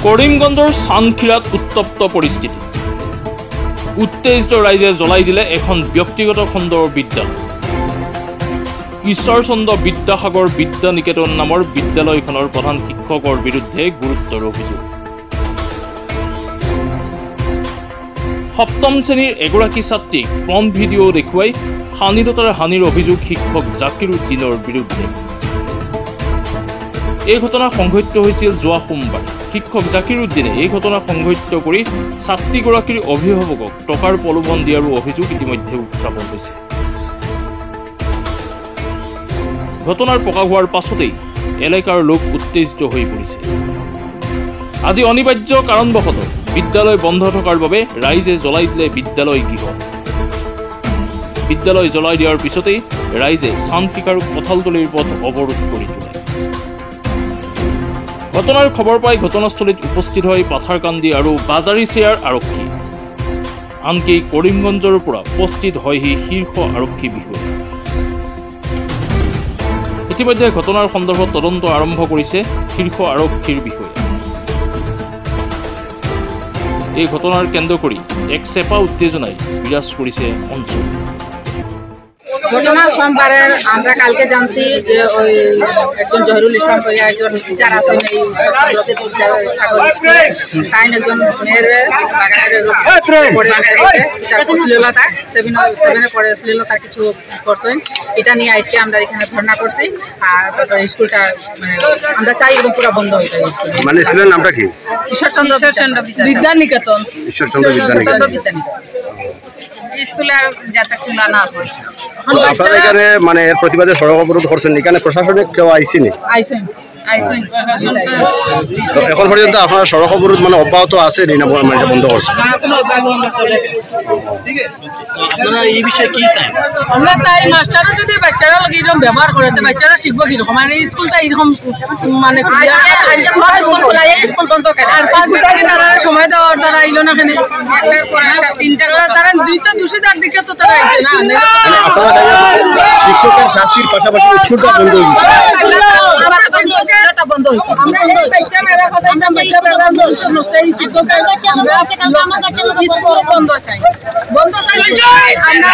কৰিমগঞ্জৰ চানখিৰাত উত্তপ্ত পৰিস্থিতি। উত্তেজিত ৰাইজে জ্বলাই দিলে এখন ব্যক্তিগত খণ্ডৰ বিদ্যালয়। ঈশ্বৰচন্দ্ৰ বিদ্যাসাগৰ বিদ্যা নিকেতন নামৰ বিদ্যালয়খনৰ প্ৰধান শিক্ষকৰ বিৰুদ্ধে গুৰুতৰ অভিযোগ। সপ্তম শ্ৰেণীৰ এগৰাকী ছাত্ৰীক পৰ্ণ ভিডিঅ' দেখুৱাই শালীনতাৰ হানিৰ অভিযোগ শিক্ষক জাকিৰ উদ্দিনৰ বিৰুদ্ধে। এই ঘটনা সংঘটিত হৈছিল যোৱা সোমবাৰ। শিক্ষক জাকিৰ উদ্দিনে এই ঘটনা সংঘটিত কৰি ছাত্ৰীগৰাকীৰ অভিভাৱকক টকাৰ প্ৰলোভন দিয়াৰ অভিযোগ ইতিমধ্যে উত্থাপন হৈছে। ঘটনাৰ প্ৰকাশ হোৱাৰ পাছতেই এলেকাৰ লোক উত্তেজিত হৈ পৰিছে। আজি অনিবাৰ্য কাৰণবশতঃ বিদ্যালয় বন্ধ থকাৰ বাবে ৰাইজে জ্বলাই দিলে বিদ্যালয় গৃহ। বিদ্যালয় জ্বলাই দিয়াৰ পিছতেই ৰাইজে চানখিকাৰ কঁঠালতলীৰ পথ অৱৰোধ কৰি তোলে। ঘটনাৰ খবৰ পাই ঘটনাস্থলীত উপস্থিত হয় পাথাৰকান্দি আৰু বাজাৰিচেয়াৰ আৰক্ষী। আনকি কৰিমগঞ্জৰ পৰা উপস্থিত হয়হি শীৰ্ষ আৰক্ষী বিষয়া। ইতিমধ্যে ঘটনাৰ সন্দৰ্ভত তদন্ত আৰম্ভ কৰিছে শীৰ্ষ আৰক্ষীৰ বিষয়া। এই ঘটনার কেন্দ্র করে এক চেপা উত্তেজনায় বিরাজ করেছে অঞ্চল। ঘটনা সোমবারের আমরা কালকে জানছি যে ওই একজন জহিরুল ইসলাম কইয়া একজন টিচার আছেন এই সাগর স্কুলে, তাই একজন মেয়ের বাগানের পড়ে তার অশ্লীলতা 7-এ পড়ে অশ্লীলতা কিছু করছেন। এটা নিয়ে আজকে আমরা এখানে ধর্ণা করছি। আর স্কুলটা আমরা চাই একদম পুরো বন্ধ হয়ে যায়। স্কুল মানে স্কুলের নামটা কি? ঈশ্বরচন্দ্র বিদ্যা নিকেতন। ঈশ্বরচন্দ্র বিদ্যা নিকেতন স্কুলে আর যাতে খোলা না হয়। আপনারা এখানে মানে এর প্রতিবাদে সড়ক অবরোধ করছেন, এখানে প্রশাসনিক কেউ আইসিনি? আইসেন। এখন পর্যন্ত আপনার সড়ক অবরোধ মানে অব্যাহত আছে না মানে বন্ধ করছে? আপনারা এই বিষয়ে কি চান? আমরা চাই মাস্টাররা যদি বাচ্চারা লগে এরকম ব্যবহার করে তো বাচ্চারা শিখবো কিরকম। মানে স্কুলটা এরকম মানে স্কুল বন্ধ করে আর 5 দিন থেকে তারা সময় দেওয়ার তারা আইলো না। এখানে একটার পর একটা 3টা তারা 2টা দোষীদার দিকে তো তারা আইছে না। আপনারা শিক্ষকের শাস্তির পাশাপাশি স্কুলটা বন্ধ হয়ে গেছে। স্কুলটা বন্ধ হইছে। আমরা এই বাচ্চা মেয়েরা কথা আমরা বাচ্চা মেয়েরা স্কুল বন্ধ চাই, বন্ধ চাই। আমরা